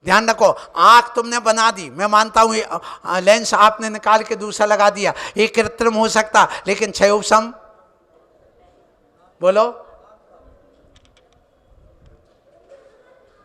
ध्यान रखो, आंख तुमने बना दी, मैं मानता हूं लेंस आपने निकाल के दूसरा लगा दिया, ये कृत्रिम हो सकता, लेकिन क्षय उपशम बोलो,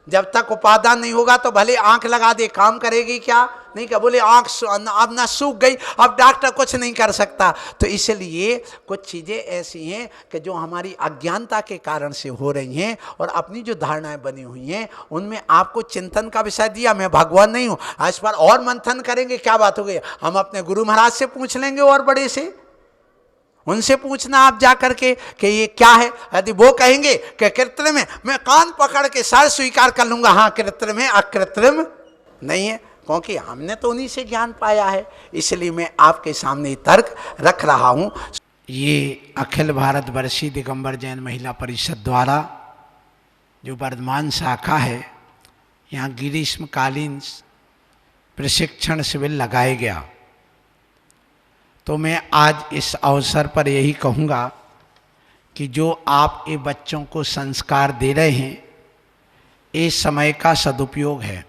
जब तक उपादान नहीं होगा तो भले आंख लगा दे, काम करेगी क्या? नहीं क्या? बोले आंख अब ना सूख गई, अब डॉक्टर कुछ नहीं कर सकता। तो इसलिए कुछ चीजें ऐसी हैं कि जो हमारी अज्ञानता के कारण से हो रही हैं और अपनी जो धारणाएं बनी हुई हैं उनमें आपको चिंतन का विषय दिया। मैं भगवान नहीं हूं, इस पर और मंथन करेंगे, क्या बात हो गई? हम अपने गुरु महाराज से पूछ लेंगे और बड़े से, उनसे पूछना आप जा करके कि ये क्या है। यदि वो कहेंगे कि कृत्रिम है, मैं कान पकड़ के सर स्वीकार कर लूंगा, हाँ कृत्रिम है, अकृत्रिम नहीं है, क्योंकि हमने तो उन्हीं से ज्ञान पाया है। इसलिए मैं आपके सामने तर्क रख रहा हूं। ये अखिल भारत वर्षीय दिगंबर जैन महिला परिषद द्वारा जो वर्धमान शाखा है, यहाँ ग्रीष्मकालीन प्रशिक्षण शिविर लगाया गया। तो मैं आज इस अवसर पर यही कहूँगा कि जो आप ये बच्चों को संस्कार दे रहे हैं, ये समय का सदुपयोग है।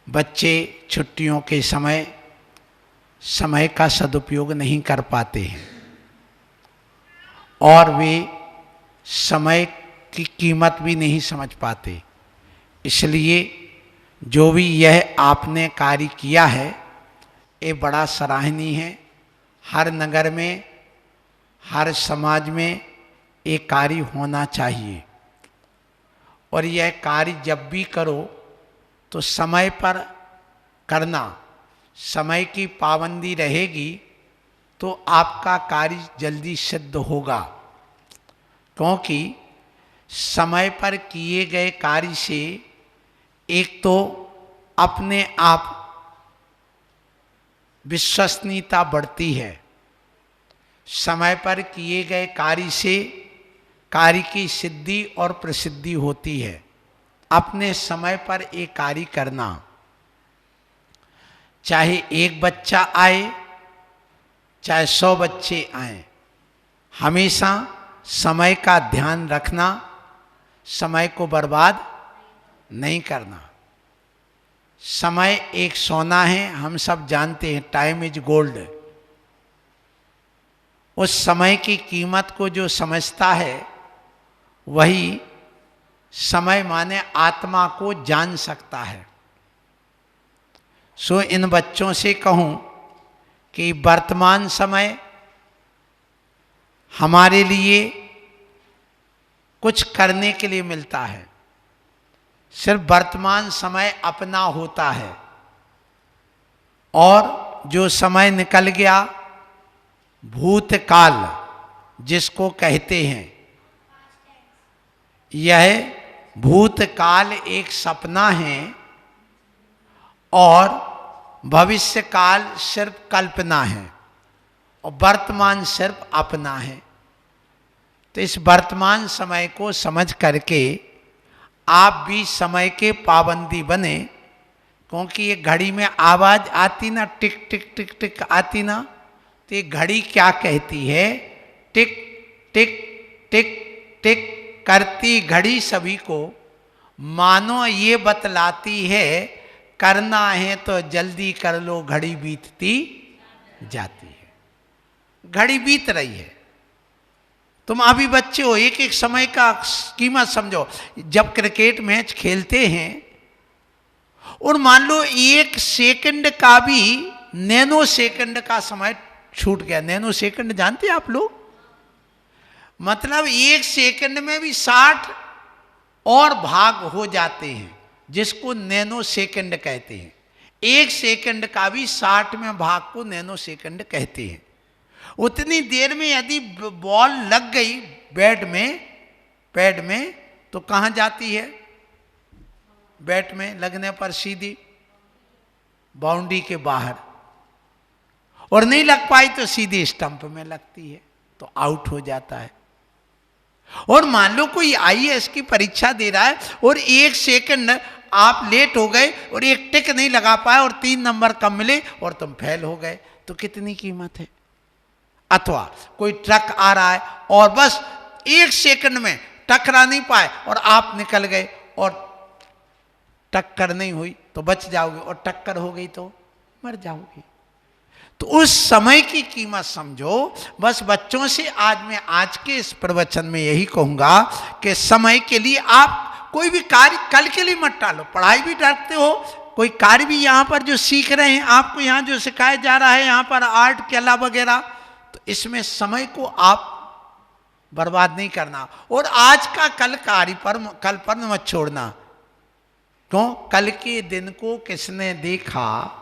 बच्चे छुट्टियों के समय का सदुपयोग नहीं कर पाते हैं और वे समय की कीमत भी नहीं समझ पाते। इसलिए जो भी यह आपने कार्य किया है ये बड़ा सराहनीय है। हर नगर में, हर समाज में ये कार्य होना चाहिए और यह कार्य जब भी करो तो समय पर करना। समय की पाबंदी रहेगी तो आपका कार्य जल्दी सिद्ध होगा, क्योंकि समय पर किए गए कार्य से एक तो अपने आप विश्वसनीयता बढ़ती है, समय पर किए गए कार्य से कार्य की सिद्धि और प्रसिद्धि होती है। अपने समय पर एक कार्य करना, चाहे एक बच्चा आए चाहे 100 बच्चे आए, हमेशा समय का ध्यान रखना, समय को बर्बाद नहीं करना। समय एक सोना है, हम सब जानते हैं, टाइम इज गोल्ड। उस समय की कीमत को जो समझता है वही समय माने आत्मा को जान सकता है। सो इन बच्चों से कहूं कि वर्तमान समय हमारे लिए कुछ करने के लिए मिलता है, सिर्फ वर्तमान समय अपना होता है और जो समय निकल गया भूतकाल जिसको कहते हैं, यह भूतकाल एक सपना है और भविष्य काल सिर्फ कल्पना है और वर्तमान सिर्फ अपना है। तो इस वर्तमान समय को समझ करके आप भी समय के पाबंदी बने, क्योंकि ये घड़ी में आवाज आती ना, टिक टिक टिक टिक आती ना, तो ये घड़ी क्या कहती है? टिक टिक टिक टिक करती घड़ी सभी को मानो ये बतलाती है करना है तो जल्दी कर लो, घड़ी बीतती जाती है। घड़ी बीत रही है, तुम अभी बच्चे हो, एक एक समय का कीमत समझो। जब क्रिकेट मैच खेलते हैं और मान लो 1 सेकंड का भी, नैनो सेकंड का समय छूट गया। नैनो सेकंड जानते हैं आप लोग? मतलब 1 सेकंड में भी 60 और भाग हो जाते हैं, जिसको नैनो सेकंड कहते हैं। 1 सेकंड का भी 60वें भाग को नैनो सेकंड कहते हैं। उतनी देर में यदि बॉल लग गई पैड में तो कहाँ जाती है? बैट में लगने पर सीधी बाउंड्री के बाहर, और नहीं लग पाई तो सीधे स्टंप में लगती है, तो आउट हो जाता है। और मान लो कोई आईएएस की परीक्षा दे रहा है और 1 सेकंड आप लेट हो गए और एक टिक नहीं लगा पाए और 3 नंबर कम मिले और तुम फेल हो गए, तो कितनी कीमत है? अथवा कोई ट्रक आ रहा है और बस 1 सेकंड में टकरा नहीं पाए और आप निकल गए और टक्कर नहीं हुई तो बच जाओगे, और टक्कर हो गई तो मर जाओगे। तो उस समय की कीमत समझो। बस बच्चों से आज के इस प्रवचन में यही कहूंगा कि समय के लिए आप कोई भी कार्य कल के लिए मत टालो। पढ़ाई भी डरते हो, कोई कार्य भी यहाँ पर जो सीख रहे हैं, आपको यहाँ जो सिखाया जा रहा है यहाँ पर आर्ट कला वगैरह, तो इसमें समय को आप बर्बाद नहीं करना। और आज का कल कार्य पर कल पर मत छोड़ना। क्यों? कल के दिन को किसने देखा,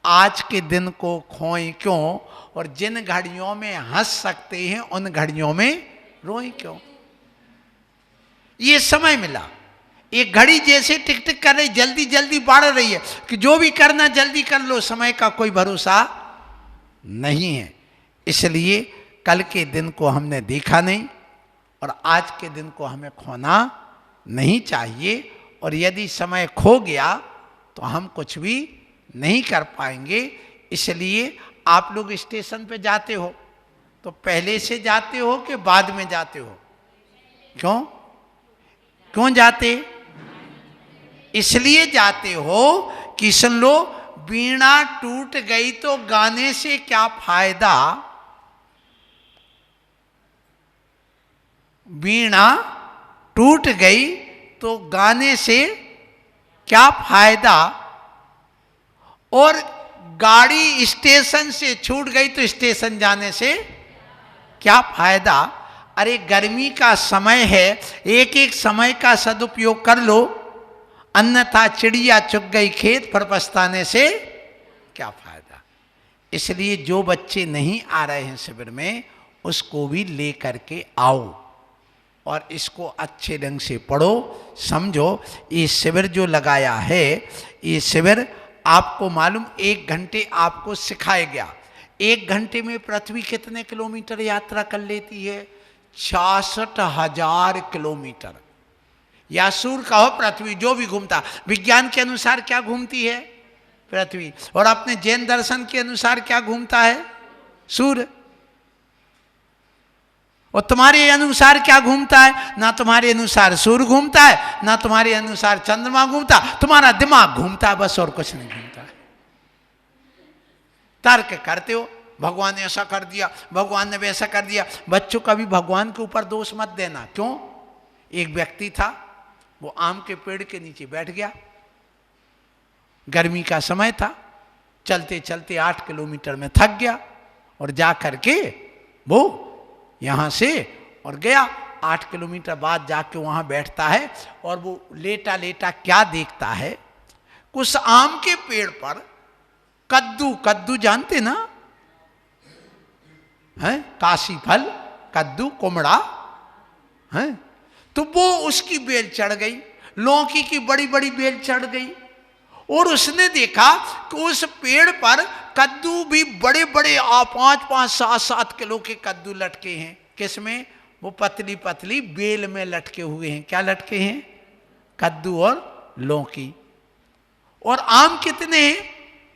आज के दिन को खोए क्यों, और जिन घड़ियों में हंस सकते हैं उन घड़ियों में रोए क्यों। ये समय मिला, एक घड़ी जैसे टिक टिक कर रही, जल्दी जल्दी बढ़ रही है कि जो भी करना जल्दी कर लो, समय का कोई भरोसा नहीं है। इसलिए कल के दिन को हमने देखा नहीं और आज के दिन को हमें खोना नहीं चाहिए। और यदि समय खो गया तो हम कुछ भी नहीं कर पाएंगे। इसलिए आप लोग स्टेशन पे जाते हो तो पहले से जाते हो कि बाद में जाते हो? क्यों जाते? इसलिए जाते हो कि सुन लो, वीणा टूट गई तो गाने से क्या फायदा, वीणा टूट गई तो गाने से क्या फायदा, और गाड़ी स्टेशन से छूट गई तो स्टेशन जाने से क्या फायदा। अरे गर्मी का समय है, एक एक समय का सदुपयोग कर लो, अन्यथा चिड़िया चुग गई खेत पर पछताने से क्या फायदा। इसलिए जो बच्चे नहीं आ रहे हैं शिविर में, उसको भी ले करके आओ और इसको अच्छे ढंग से पढ़ो, समझो। ये शिविर जो लगाया है, ये शिविर आपको मालूम 1 घंटे आपको सिखाया गया। 1 घंटे में पृथ्वी कितने किलोमीटर यात्रा कर लेती है? 66,000 किलोमीटर। या सूर्य कहो पृथ्वी, जो भी घूमता, विज्ञान के अनुसार क्या घूमती है? पृथ्वी। और अपने जैन दर्शन के अनुसार क्या घूमता है? सूर्य। और तुम्हारे अनुसार क्या घूमता है? ना तुम्हारे अनुसार सूर्य घूमता है, ना तुम्हारे अनुसार चंद्रमा घूमता, तुम्हारा दिमाग घूमता है, बस और कुछ नहीं घूमता है। तर्क करते हो, भगवान ने ऐसा कर दिया, भगवान ने वैसा कर दिया। बच्चों का भी भगवान के ऊपर दोष मत देना। क्यों? एक व्यक्ति था, वो आम के पेड़ के नीचे बैठ गया, गर्मी का समय था, चलते चलते 8 किलोमीटर में थक गया और जा करके वो यहाँ से और गया। 8 किलोमीटर बाद जाके वहाँ बैठता है और वो लेटा लेटा क्या देखता है, कुछ आम के पेड़ पर कद्दू जानते ना, है काशी फल, कद्दू, कुमड़ा है, तो वो उसकी बेल चढ़ गई, लौकी की बड़ी बड़ी बेल चढ़ गई। और उसने देखा कि उस पेड़ पर कद्दू भी बड़े बड़े 5-5, 7-7 किलो के कद्दू लटके हैं। किसमें? वो पतली पतली बेल में लटके हुए हैं। क्या लटके हैं? कद्दू और लौकी। और आम कितने हैं?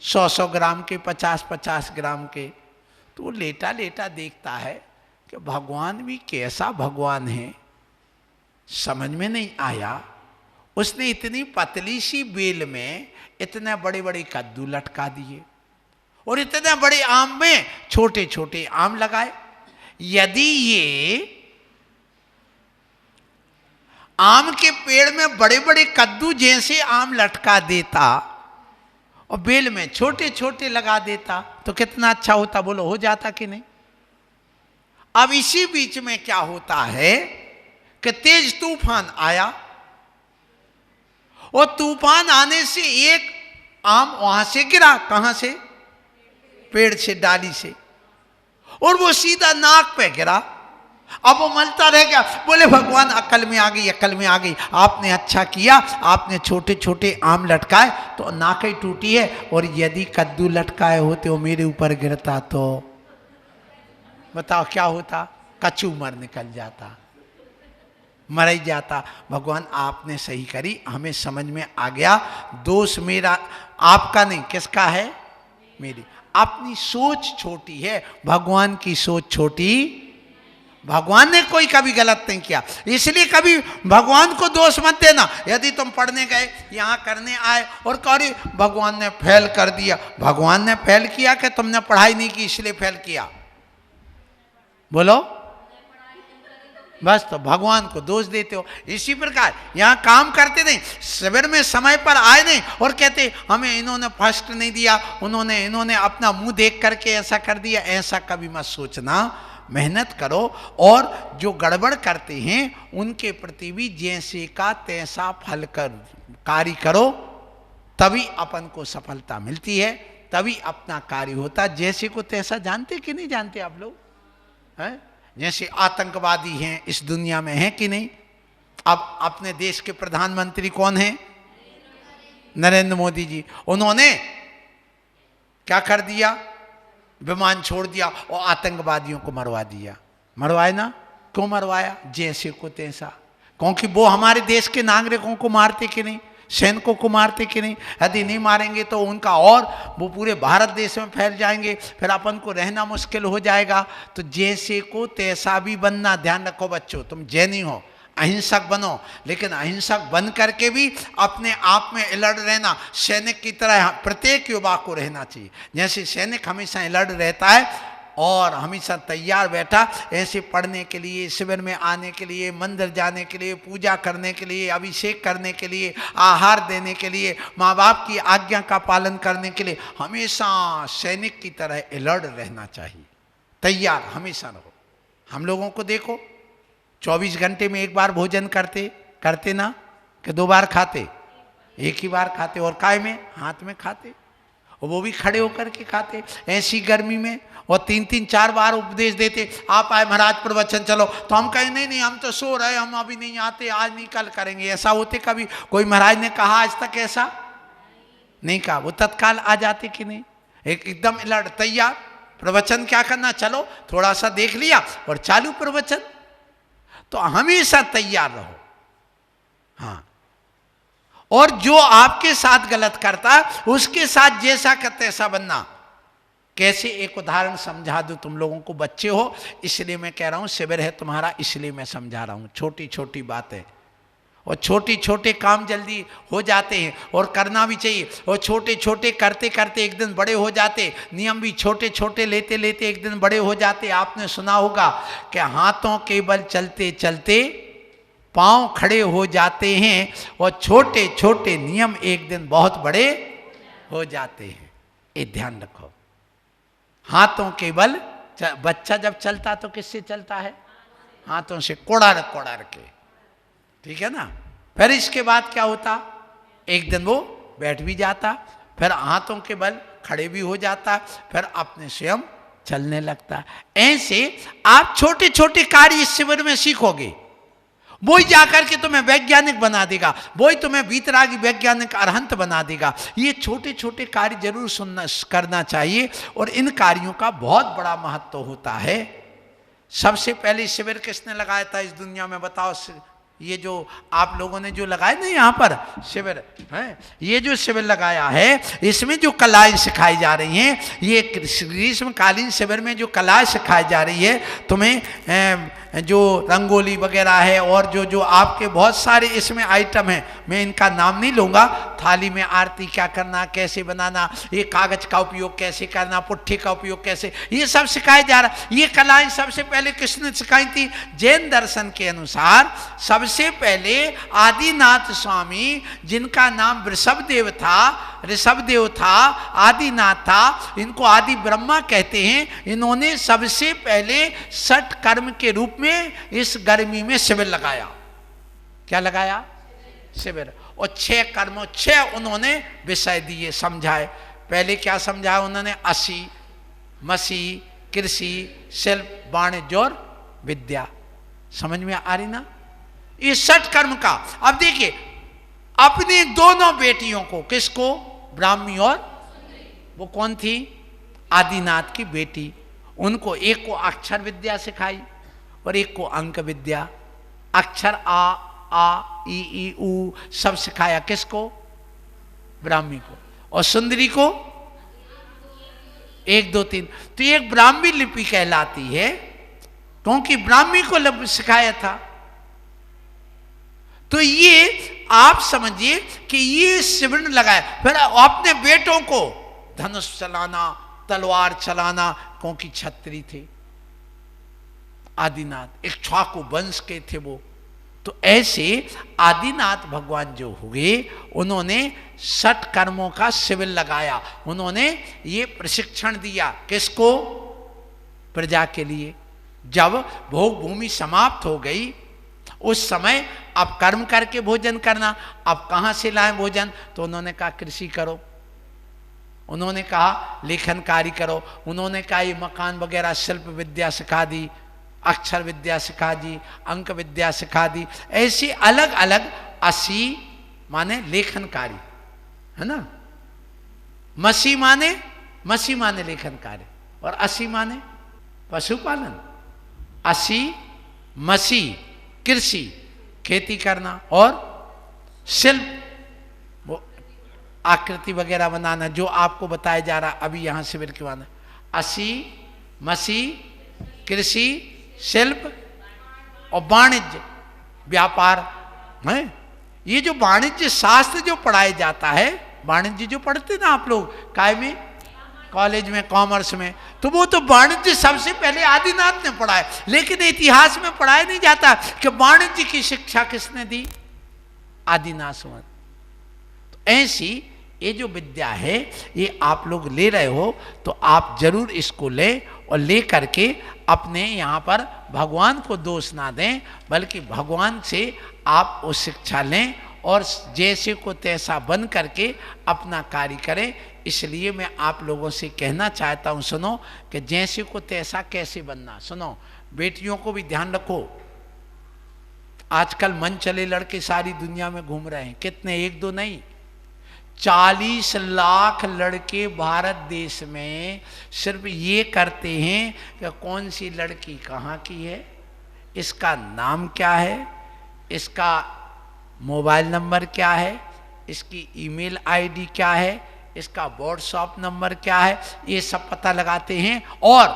100-100 ग्राम के, 50-50 ग्राम के। तो वो लेटा लेटा देखता है कि भगवान भी कैसा भगवान है, समझ में नहीं आया। उसने इतनी पतली सी बेल में इतने बड़े बड़े कद्दू लटका दिए और इतने बड़े आम में छोटे छोटे आम लगाए। यदि ये आम के पेड़ में बड़े बड़े कद्दू जैसे आम लटका देता और बेल में छोटे छोटे लगा देता तो कितना अच्छा होता, बोलो, हो जाता कि नहीं? अब इसी बीच में क्या होता है कि तेज तूफान आया और तूफान आने से एक आम वहां से गिरा। कहां से? पेड़ से, डाली से, और वो सीधा नाक पे गिरा। अब वो मलता रह गया। बोले भगवान अकल में आ गई, अकल में आ गई, आपने अच्छा किया, आपने छोटे छोटे आम लटकाए तो नाक ही टूटी है, और यदि कद्दू लटकाए होते वो मेरे ऊपर गिरता तो बताओ क्या होता? कचू मर निकल जाता, मर ही जाता। भगवान आपने सही करी, हमें समझ में आ गया। दोष मेरा, आपका नहीं, किसका है? मेरी। अपनी सोच छोटी है, भगवान की सोच छोटी। भगवान ने कोई कभी गलत नहीं किया, इसलिए कभी भगवान को दोष मत देना। यदि तुम पढ़ने गए, यहाँ करने आए और कह भगवान ने फेल कर दिया, भगवान ने फेल किया कि तुमने पढ़ाई नहीं की इसलिए फेल किया? बोलो, बस तो भगवान को दोष देते हो। इसी प्रकार यहाँ काम करते नहीं, शिविर में समय पर आए नहीं और कहते हमें इन्होंने फर्स्ट नहीं दिया, इन्होंने अपना मुंह देख करके ऐसा कर दिया। ऐसा कभी मत सोचना, मेहनत करो और जो गड़बड़ करते हैं उनके प्रति भी जैसे का तैसा फल कर कार्य करो, तभी अपन को सफलता मिलती है, तभी अपना कार्य होता। जैसे को तैसा जानते कि नहीं जानते आप लोग? हैं जैसे आतंकवादी हैं इस दुनिया में, हैं कि नहीं? अब अपने देश के प्रधानमंत्री कौन हैं? नरेंद्र मोदी जी। उन्होंने क्या कर दिया? विमान छोड़ दिया और आतंकवादियों को मरवा दिया। मरवाए ना? क्यों मरवाया? जैसे को तैसा, क्योंकि वो हमारे देश के नागरिकों को मारते कि नहीं, सैनिकों को मारते कि नहीं? यदि नहीं मारेंगे तो उनका और वो पूरे भारत देश में फैल जाएंगे, फिर अपन को रहना मुश्किल हो जाएगा। तो जैसे को तैसा भी बनना। ध्यान रखो बच्चों, तुम जैनी हो, अहिंसक बनो, लेकिन अहिंसक बन करके भी अपने आप में अलर्ट रहना। सैनिक की तरह प्रत्येक युवा को रहना चाहिए। जैसे सैनिक हमेशा अलर्ट रहता है और हमेशा तैयार बैठा, ऐसे पढ़ने के लिए, शिविर में आने के लिए, मंदिर जाने के लिए, पूजा करने के लिए, अभिषेक करने के लिए, आहार देने के लिए, माँ बाप की आज्ञा का पालन करने के लिए हमेशा सैनिक की तरह अलर्ट रहना चाहिए, तैयार हमेशा रहो। हम लोगों को देखो, 24 घंटे में एक बार भोजन करते ना, कि 2 बार खाते? एक ही बार खाते, और काय में? हाथ में खाते, और वो भी खड़े होकर के खाते। ऐसी गर्मी में और 3-3 4 बार उपदेश देते, आप आए महाराज प्रवचन चलो, तो हम कहें नहीं हम तो सो रहे, हम अभी नहीं आते, आज नहीं कल करेंगे। ऐसा होते कभी? कोई महाराज ने कहा आज तक ऐसा नहीं कहा। वो तत्काल आ जाते कि नहीं? एकदम अलर्ट, तैयार। प्रवचन क्या करना, चलो थोड़ा सा देख लिया और चालू प्रवचन। तो हमेशा तैयार रहो। हाँ, और जो आपके साथ गलत करता उसके साथ जैसा का तैसा बनना। कैसे? एक उदाहरण समझा दूं तुम लोगों को, बच्चे हो इसलिए मैं कह रहा हूं, शिविर है तुम्हारा इसलिए मैं समझा रहा हूं। छोटी छोटी बातें और छोटे छोटे काम जल्दी हो जाते हैं और करना भी चाहिए, और छोटे छोटे करते करते एक दिन बड़े हो जाते। नियम भी छोटे छोटे लेते लेते एक दिन बड़े हो जाते। आपने सुना होगा कि हाथों के बल चलते चलते पांव खड़े हो जाते हैं, और छोटे छोटे नियम एक दिन बहुत बड़े हो जाते हैं। ये ध्यान रखो। हाथों के बल, बच्चा जब चलता तो किससे चलता है? हाथों से, कोड़ार कोड़ार के, ठीक है ना? फिर इसके बाद क्या होता? एक दिन वो बैठ भी जाता, फिर हाथों के बल खड़े भी हो जाता, फिर अपने स्वयं चलने लगता। ऐसे आप छोटे छोटे कार्य इस शिविर में सीखोगे, वही जाकर के तुम्हें वैज्ञानिक बना देगा, वही तुम्हें वीतरागी वैज्ञानिक अरहंत बना देगा। ये छोटे छोटे कार्य जरूर करना चाहिए, और इन कार्यों का बहुत बड़ा महत्व होता है। सबसे पहले शिविर किसने लगाया था इस दुनिया में, बताओ? ये जो आप लोगों ने जो लगाया ना यहाँ पर शिविर है, ये जो शिविर लगाया है, इसमें जो कलाएं सिखाई जा रही हैं, ये ग्रीष्मकालीन शिविर में जो कलाएं सिखाई जा रही है तुम्हें, जो रंगोली वगैरह है और जो जो आपके बहुत सारे इसमें आइटम हैं, मैं इनका नाम नहीं लूँगा। थाली में आरती क्या करना, कैसे बनाना, ये कागज का उपयोग कैसे करना, पुट्ठी का उपयोग कैसे, ये सब सिखाया जा रहा। ये कलाएं सबसे पहले किसने सिखाई थी? जैन दर्शन के अनुसार सबसे पहले आदिनाथ स्वामी, जिनका नाम ऋषभदेव था, आदिनाथ था, इनको आदि ब्रह्मा कहते हैं। इन्होंने सबसे पहले 6 कर्म के रूप में इस गर्मी में शिविर लगाया। क्या लगाया? शिविर। और 6 कर्म, 6 उन्होंने विषय दिए, समझाए। पहले क्या समझाया उन्होंने? असी, मसी, कृषि, शिल्प, वाणिज्य और विद्या। समझ में आ रही ना? ये 6 कर्म का। अब देखिए, अपनी दोनों बेटियों को, किसको? ब्राह्मी और वो कौन थी? आदिनाथ की बेटी। उनको एक को अक्षर विद्या सिखाई और एक को अंक विद्या। अक्षर आ ई ई ऊ सब सिखाया। किसको? ब्राह्मी को। और सुंदरी को 1 2 3। तो एक ब्राह्मी लिपि कहलाती है क्योंकि ब्राह्मी को सिखाया था। तो ये आप समझिए कि ये शिविर लगाया। फिर अपने बेटों को धनुष चलाना, तलवार चलाना, क्योंकि क्षत्रिय थे, आदिनाथ इक्ष्वाकु वंश के थे वो। तो ऐसे आदिनाथ भगवान जो हुए, उन्होंने 6 कर्मों का शिविर लगाया। उन्होंने ये प्रशिक्षण दिया, किसको? प्रजा के लिए। जब भोग भूमि समाप्त हो गई, उस समय अब कर्म करके भोजन करना। अब कहाँ से लाएं भोजन? तो उन्होंने कहा कृषि करो, उन्होंने कहा लेखन कार्य करो, उन्होंने कहा ये मकान वगैरह शिल्प विद्या सिखा दी, अक्षर विद्या सिखा दी, अंक विद्या सिखा दी। ऐसी अलग अलग 80 माने लेखन कार्य है ना, मसी माने लेखन कार्य, और 80 माने पशुपालन। 80 मसी कृषि, खेती करना, और शिल्प वो आकृति वगैरह बनाना, जो आपको बताया जा रहा अभी यहां शिविर के वाना। 80 मसी कृषि, शिल्प और वाणिज्य, व्यापार है। ये जो वाणिज्य शास्त्र जो पढ़ाया जाता है, वाणिज्य जो पढ़ते ना आप लोग काय में, कॉलेज में, कॉमर्स में, तो वो तो वाणिज्य सबसे पहले आदिनाथ ने पढ़ाया। लेकिन इतिहास में पढ़ाया नहीं जाता कि वाणिज्य की शिक्षा किसने दी? आदिनाथ सुमन। तो ऐसी ये जो विद्या है, ये आप लोग ले रहे हो, तो आप जरूर इसको लें, और ले करके अपने यहाँ पर भगवान को दोष ना दें, बल्कि भगवान से आप वो शिक्षा लें, और जैसे को तैसा बन करके अपना कार्य करें। इसलिए मैं आप लोगों से कहना चाहता हूँ, सुनो, कि जैसे को तैसा कैसे बनना। सुनो, बेटियों को भी ध्यान रखो। आजकल मन चले लड़के सारी दुनिया में घूम रहे हैं, कितने, 1-2 नहीं, 40 लाख लड़के भारत देश में सिर्फ ये करते हैं कि कौन सी लड़की कहाँ की है, इसका नाम क्या है, इसका मोबाइल नंबर क्या है, इसकी ईमेल आईडी क्या है, इसका व्हाट्सएप नंबर क्या है, ये सब पता लगाते हैं। और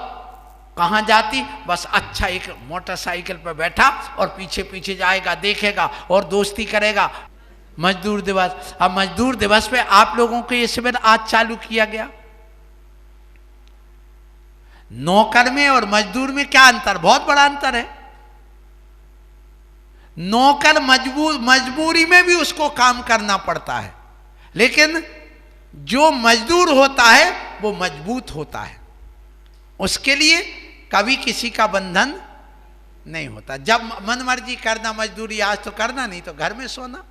कहाँ जाती? बस अच्छा एक मोटरसाइकिल पर बैठा और पीछे पीछे जाएगा, देखेगा और दोस्ती करेगा। मजदूर दिवस, अब मजदूर दिवस पे आप लोगों को ये शिविर आज चालू किया गया। नौकर में और मजदूर में क्या अंतर? बहुत बड़ा अंतर है। नौकर मजबूरी में भी उसको काम करना पड़ता है, लेकिन जो मजदूर होता है वो मजबूत होता है, उसके लिए कभी किसी का बंधन नहीं होता। जब मन मर्जी करना मजदूरी, आज तो करना, नहीं तो घर में सोना।